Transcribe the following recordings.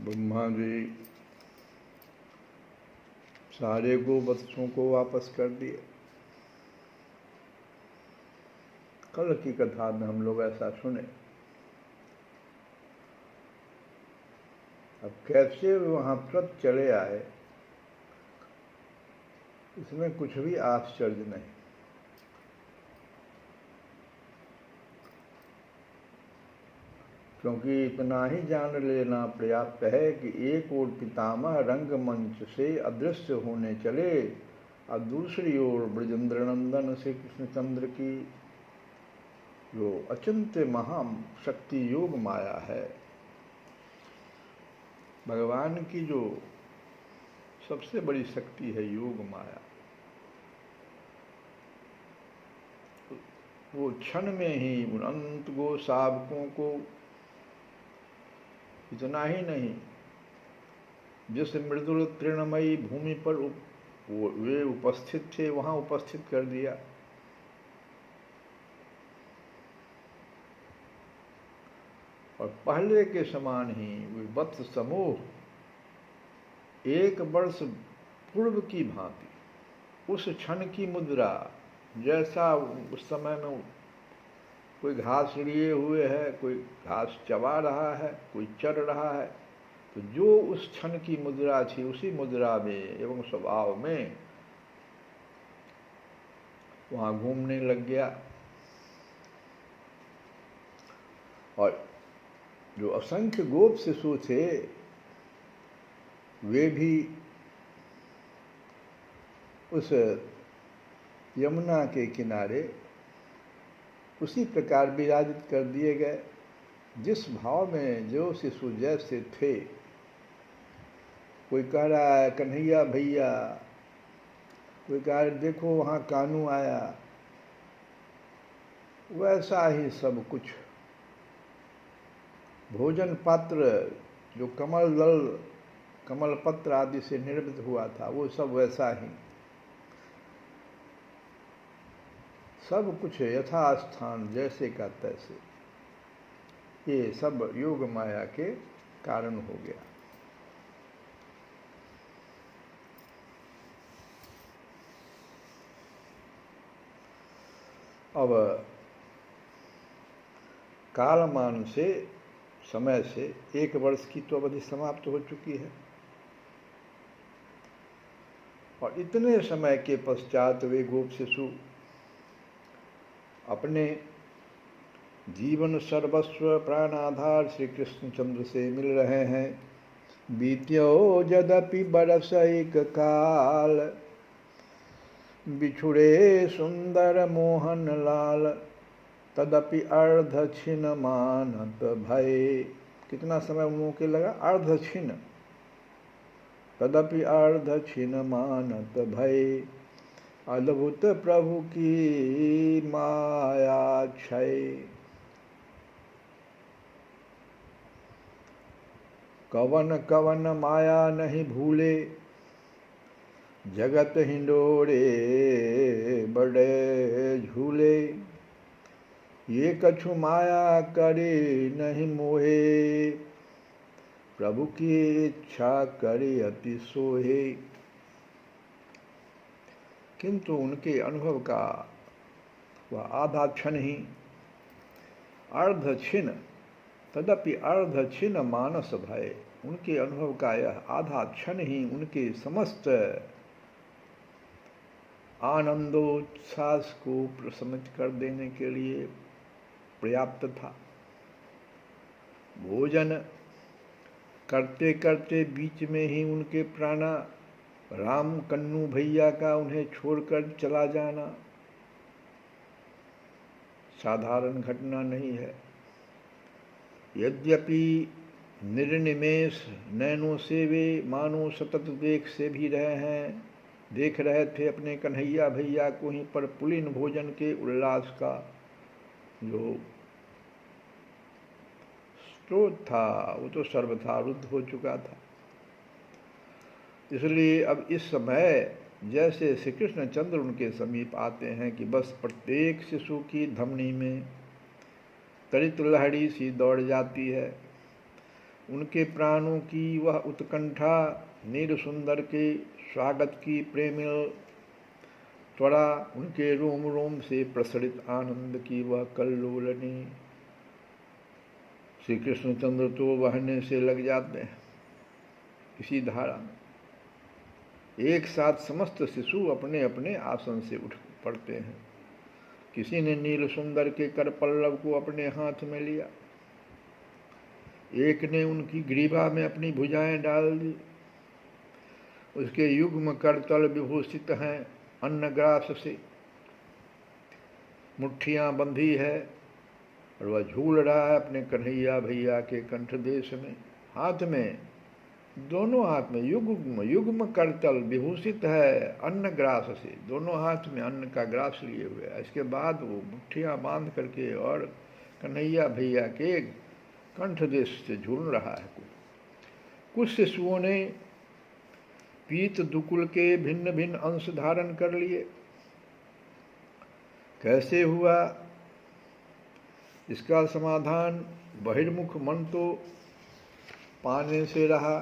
ब्रह्मा जी सारे गोवत्सों को वापस कर दिए। कल की कथा में हम लोग ऐसा सुने। अब कैसे वहां तुरंत चले आए, इसमें कुछ भी आश्चर्य नहीं। क्योंकि इतना ही जान लेना पर्याप्त है कि एक ओर पितामह रंगमंच से अदृश्य होने चले और दूसरी ओर ब्रजेंद्र नंदन श्री कृष्णचंद्र की जो अचिंत्य महाशक्ति योग माया है, भगवान की जो सबसे बड़ी शक्ति है योग माया, वो क्षण में ही उन अनंत गो सावकों को, इतना ही नहीं, जिस मृदुल तृणमयी भूमि पर वे उपस्थित थे वहां उपस्थित कर दिया। और पहले के समान ही वे वत्स समूह एक वर्ष पूर्व की भांति उस क्षण की मुद्रा, जैसा उस समय में कोई घास लिए हुए है, कोई घास चबा रहा है, कोई चर रहा है, तो जो उस क्षण की मुद्रा थी उसी मुद्रा में एवं स्वभाव में वहां घूमने लग गया। और जो असंख्य गोप शिशु थे वे भी उस यमुना के किनारे उसी प्रकार विराजित कर दिए गए, जिस भाव में जो शिशु जैसे थे। कोई कह रहा है कन्हैया भैया, कोई कह रहा देखो वहाँ कानू आया, वैसा ही सब कुछ। भोजन पात्र जो कमल दल, कमल पत्र आदि से निर्मित हुआ था, वो सब वैसा ही, सब कुछ यथास्थान जैसे का तैसे। ये सब योग माया के कारण हो गया। अब कालमान से, समय से 1 वर्ष की तो अवधि समाप्त हो चुकी है। और इतने समय के पश्चात वे गोप शिशु अपने जीवन सर्वस्व प्राणाधार श्री कृष्णचंद्र से मिल रहे हैं। बीत्यो यद्यपि बरस एक काल, बिछुड़े सुंदर मोहन लाल, तदपि अर्ध छिन मानत भय। कितना समय उन लोगों के लगा? अर्ध छिन, तदपि अर्ध छिन मानत भय। अद्भुत प्रभु की माया क्षय। कवन कवन माया नहीं भूले, जगत हिंडोरे बड़े झूले। ये कछु माया करे नहीं मोहे, प्रभु की इच्छा करे अति सोहे। किंतु उनके अनुभव का वह आधा क्षण ही, अर्ध छिन, तदपि अर्ध छिन मानस भय। उनके अनुभव का यह आधा क्षण ही उनके समस्त आनंदोच्छ्वास को प्रशमित कर देने के लिए पर्याप्त था। भोजन करते करते बीच में ही उनके प्राणा राम कन्नू भैया का उन्हें छोड़कर चला जाना साधारण घटना नहीं है। यद्यपि निर्निमेष नैनों से वे मानो सतत देख रहे थे अपने कन्हैया भैया को ही, पर पुलिन भोजन के उल्लास का जो स्रोत था वो तो सर्वथा रुद्ध हो चुका था। इसलिए अब इस समय जैसे श्री कृष्णचंद्र उनके समीप आते हैं कि बस प्रत्येक शिशु की धमनी में तरित लहड़ी सी दौड़ जाती है। उनके प्राणों की वह उत्कंठा, नील सुंदर के स्वागत की प्रेमिल त्वरा, उनके रोम रोम से प्रसरित आनंद की वह कल्लोलनी। श्री कृष्णचंद्र तो बहने से लग जाते हैं इसी धारा में। एक साथ समस्त शिशु अपने अपने आसन से उठ पड़ते हैं। किसी ने नील सुंदर के कर पल्लव को अपने हाथ में लिया, एक ने उनकी ग्रीवा में अपनी भुजाएं डाल दी। उसके युग्म करतल विभूषित हैं अन्नग्रास से, मुट्ठियां बंधी है और वह झूल रहा है अपने कन्हैया भैया के कंठदेश में। हाथ में, दोनों हाथ में युग्म युग्म करतल विभूषित है अन्न ग्रास से, दोनों हाथ में अन्न का ग्रास लिए हुए है। इसके बाद वो मुट्ठियां बांध करके और कन्हैया भैया के कंठदेश से झूल रहा है। कुछ शिशुओं ने पीत दुकुल के भिन्न भिन्न अंश धारण कर लिए। कैसे हुआ इसका समाधान बहिर्मुख मन तो पाने से रहा,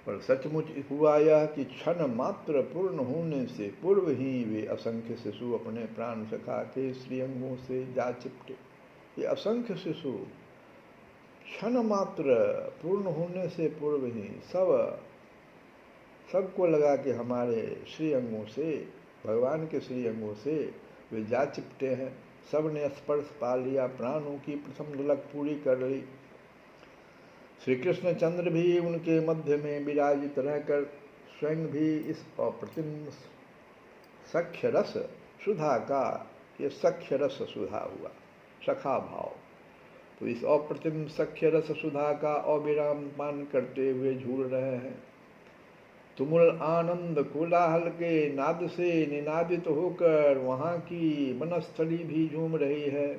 पर सचमुच हुआ यह कि क्षण मात्र पूर्ण होने से पूर्व ही वे असंख्य शिशु अपने प्राण सखा के श्रीअंगों से जा चिपटे। ये असंख्य शिशु क्षण मात्र पूर्ण होने से पूर्व ही सबको लगा कि हमारे श्रीअंगों से, भगवान के श्रीअंगों से वे जा चिपटे हैं। सब ने स्पर्श पा लिया, प्राणों की प्रथम झलक पूरी कर ली। श्री कृष्णचंद्र भी उनके मध्य में विराजित रहकर स्वयं भी इस अप्रतिम सख्य रस सुधा का, ये सख्य रस सुधा हुआ सखा भाव, तो इस अप्रतिम सख्य रस सुधा का अविराम पान करते हुए झूल रहे हैं। तुमुल आनंद कोलाहल के नाद से निनादित होकर वहाँ की वनस्थली भी झूम रही है।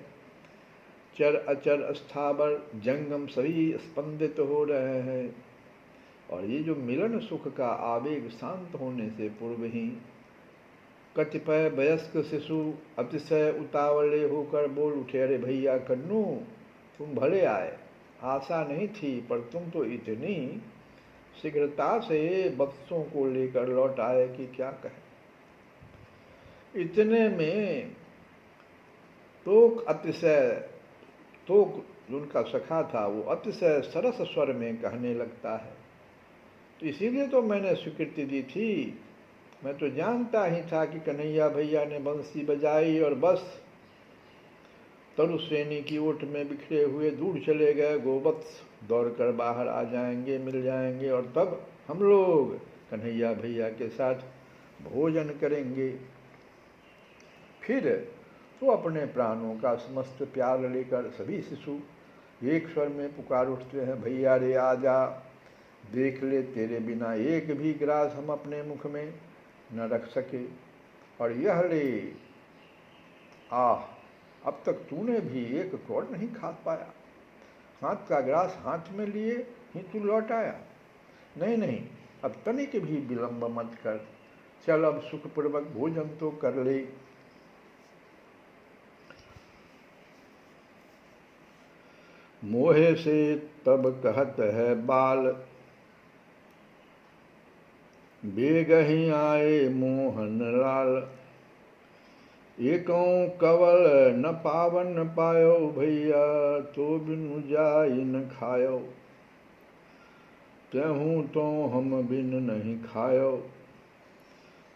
चर अचर स्थावर जंगम सभी स्पंदित हो रहे हैं। और ये जो मिलन सुख का आवेग शांत होने से पूर्व ही कतिपय वयस्क शिशु अतिशय उतावले होकर बोल उठे, अरे भैया कन्नू, तुम भले आए, आशा नहीं थी, पर तुम तो इतनी शीघ्रता से बच्चों को लेकर लौट आए कि क्या कहें। इतने में तोक उनका सखा था वो अतिशय सरस स्वर में कहने लगता है, तो इसीलिए तो मैंने स्वीकृति दी थी। मैं तो जानता ही था कि कन्हैया भैया ने बंसी बजाई और बस तरुश्रेणी की ओट में बिखरे हुए दूर चले गए गोवत्स दौड़कर बाहर आ जाएंगे, मिल जाएंगे, और तब हम लोग कन्हैया भैया के साथ भोजन करेंगे। फिर तो अपने प्राणों का समस्त प्यार लेकर सभी शिशु एक स्वर में पुकार उठते हैं, भैया रे आजा, देख ले तेरे बिना एक भी ग्रास हम अपने मुख में न रख सके, और यह ले आह, अब तक तूने भी एक कौड़ नहीं खा पाया, हाथ का ग्रास हाथ में लिए ही तू लौट आया। नहीं नहीं, अब तनिक भी विलंब मत कर, चल अब सुखपूर्वक भोजन तो कर ले। मोहे से तब कहत है बाल, बेगही आए मोहन लाल, एकों कवल न पावन पायो भैया, तो बिनु जाई न खायो, तेहूँ तो हम बिन नहीं खायो,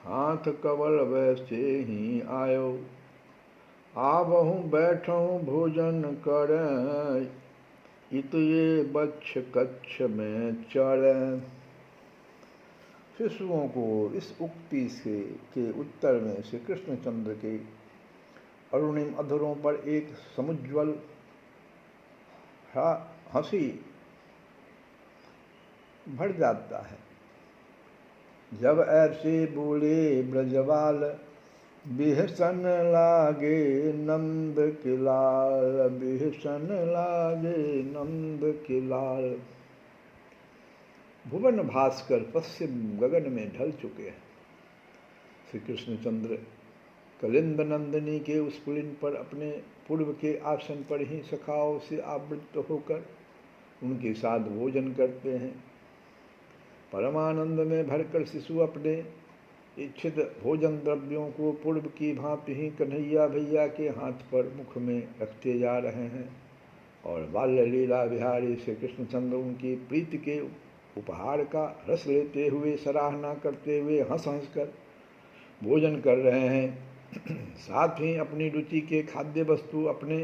हाथ कवल वैसे ही आयो, आबहूँ बैठूँ भोजन करें, इत ये बच्छ कच्छ में चढ़ें। शिशुओं को इस उक्ति के उत्तर में श्री कृष्णचंद्र के अरुणिम अधरों पर एक समुज्वल हंसी भर जाता है। जब ऐसे बोले ब्रजवाल, बिहसन लागे नंद के लाल, बिहसन लागे नंद के लाल। भुवन भास्कर पश्चिम गगन में ढल चुके हैं। श्री कृष्णचंद्र कलिंद नंदिनी के उस पुलिन पर अपने पूर्व के आसन पर ही सखाओं से आवृत होकर उनके साथ भोजन करते हैं। परमानंद में भरकर शिशु अपने इच्छित भोजन द्रव्यों को पूर्व की भांति ही कन्हैया भैया के हाथ पर मुख में रखते जा रहे हैं और बाल्य लीला विहारी श्री कृष्णचंद्र उनकी प्रीति के उपहार का रस लेते हुए, सराहना करते हुए हंस हंस कर भोजन कर रहे हैं। साथ ही अपनी रुचि के खाद्य वस्तु अपने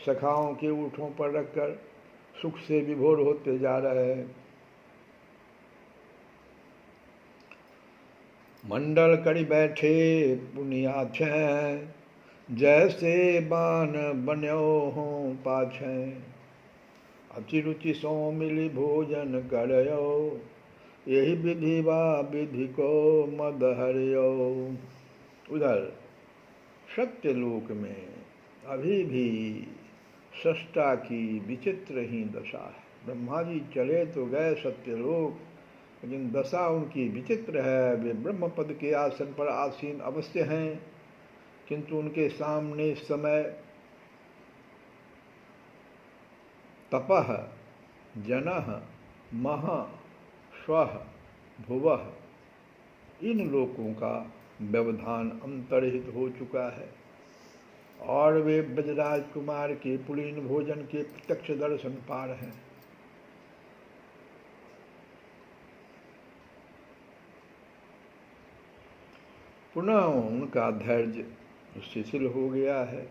सखाओं के ऊँटों पर रखकर सुख से विभोर होते जा रहे हैं। मंडल करी बैठे पुनियाछे, जैसे बान बन्यो हों पाछे, अतिरुचि सो मिली भोजन करयो, यही विधि वा विधि को मद हरियो। उधर सत्यलोक में अभी भी सृष्टा की विचित्र ही दशा है। ब्रह्मा जी चले तो गए सत्यलोक, लेकिन दशा उनकी विचित्र है। वे ब्रह्म पद के आसन पर आसीन अवश्य हैं, किंतु उनके सामने इस समय तपः जनः महः स्वः भुवः इन लोकों का व्यवधान अंतर्हित हो चुका है और वे ब्रजराज कुमार के पुलीन भोजन के प्रत्यक्ष दर्शन पा रहे हैं। पुनः उनका धैर्य शिथिल हो गया है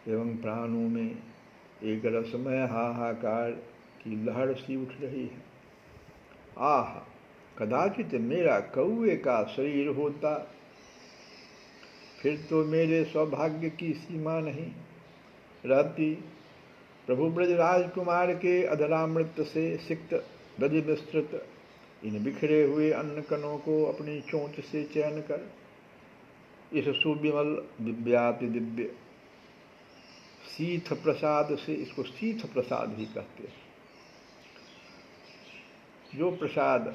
एवं प्राणों में एक रसमय हाहाकार की लहर सी उठ रही है। आह, कदाचित मेरा कौए का शरीर होता, फिर तो मेरे सौभाग्य की सीमा नहीं रहती। प्रभु ब्रजराज कुमार के अधरामृत से सिक्त ब्रज विस्तृत इन बिखरे हुए अन्न कणों को अपनी चोंच से चयन कर इस सुविमल दिव्याति दिव्य शीथ प्रसाद से, इसको शीथ प्रसाद ही कहते हैं, जो प्रसाद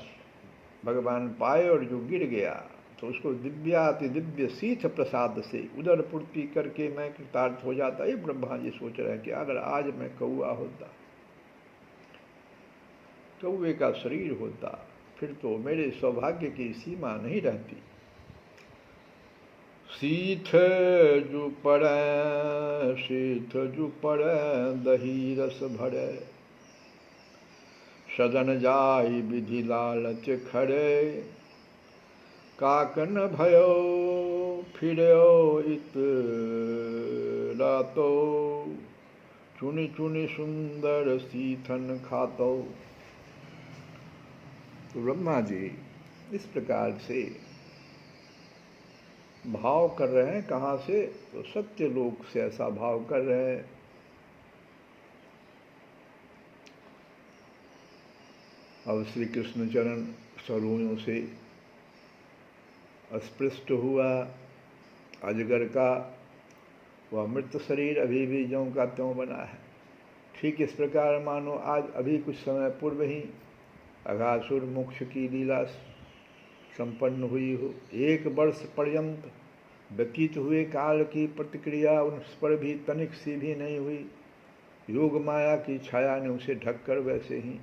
भगवान पाए और जो गिर गया तो उसको दिव्याति दिव्य शीथ प्रसाद से उदर पूर्ति करके मैं कृतार्थ हो जाता। ये ब्रह्मा जी सोच रहे हैं कि अगर आज मैं कौआ होता, कौए का शरीर होता, फिर तो मेरे सौभाग्य की सीमा नहीं रहती। शीथ जु पड़े दही रस भरे, सदन जाई विधि लालच खड़े, काकन भयो फिरयो इत रातो, चुनि चुनि सुंदर सीथन खातो। तो ब्रह्मा जी इस प्रकार से भाव कर रहे हैं। कहाँ से? तो सत्यलोक से ऐसा भाव कर रहे हैं। अब श्री कृष्ण चरण सरोयों से अस्पृष्ट हुआ अजगर का वह मृत शरीर अभी भी ज्यों का त्यों बना है। ठीक इस प्रकार मानो आज अभी कुछ समय पूर्व ही अघासुर मोक्ष की लीला संपन्न हुई हो। 1 वर्ष पर्यंत व्यतीत हुए काल की प्रतिक्रिया उस पर भी तनिक सी भी नहीं हुई। योग माया की छाया ने उसे ढककर वैसे ही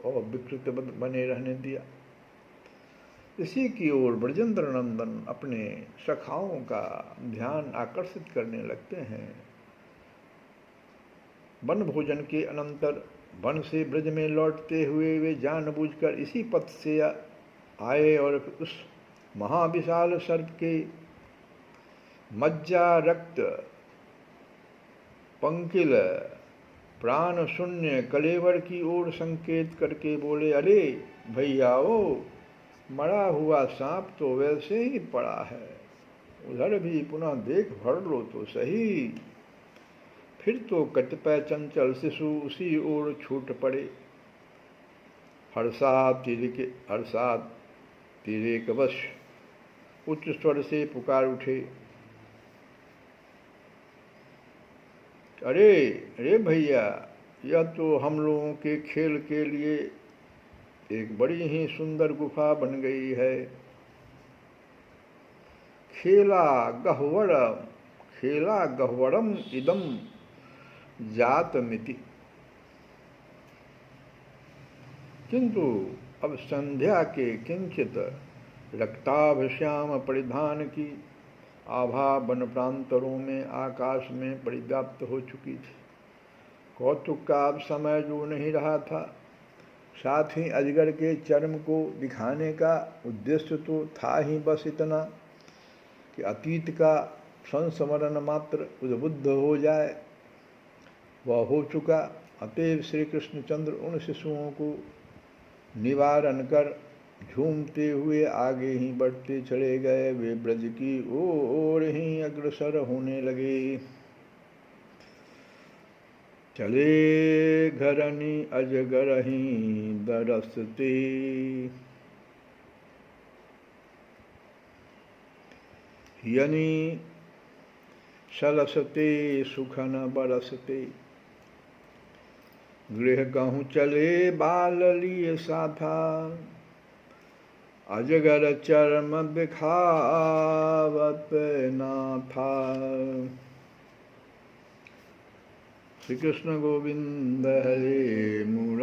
और विकृत बने रहने दिया। इसी की ओर ब्रजेंद्र नंदन अपने सखाओं का ध्यान आकर्षित करने लगते हैं। वन भोजन के अनंतर वन से ब्रज में लौटते हुए वे जानबूझकर इसी पथ से आए और उस महाविशाल सर्प के मज्जा रक्त पंकिल प्राण शून्य कलेवर की ओर संकेत करके बोले, अरे भैयाओ, मरा हुआ सांप तो वैसे ही पड़ा है, उधर भी पुनः देख भर लो तो सही। फिर तो कतिपय चंचल शिशु उसी ओर छूट पड़े। हर्षात तिरेकवश उच्च स्वर से पुकार उठे, अरे अरे भैया, यह तो हम लोगों के खेल के लिए एक बड़ी ही सुंदर गुफा बन गई है। खेला गह्वरम इदम जातमिति। किंतु अब संध्या के किंचित रक्ताभश्याम परिधान की आभा वन प्रांतरों में आकाश में परिव्याप्त हो चुकी थी। कौतुक का अब समय जो नहीं रहा था। साथ ही अजगर के चर्म को दिखाने का उद्देश्य तो था ही बस इतना कि अतीत का संस्मरण मात्र उद्बुद्ध हो जाए, वह हो चुका। अतएव श्री कृष्णचंद्र उन शिशुओं को निवारण कर झूमते हुए आगे ही बढ़ते चले गए। वे ब्रज की ओर ही अग्रसर होने लगे। चले घरनी अजगर ही दरसते, हियनी सलसते सुखन बरसते। गृह कहूँ चले बाल लिए साथा, अजगर चर्म दिखावत ना था। श्री कृष्ण गोविंद हरे मूर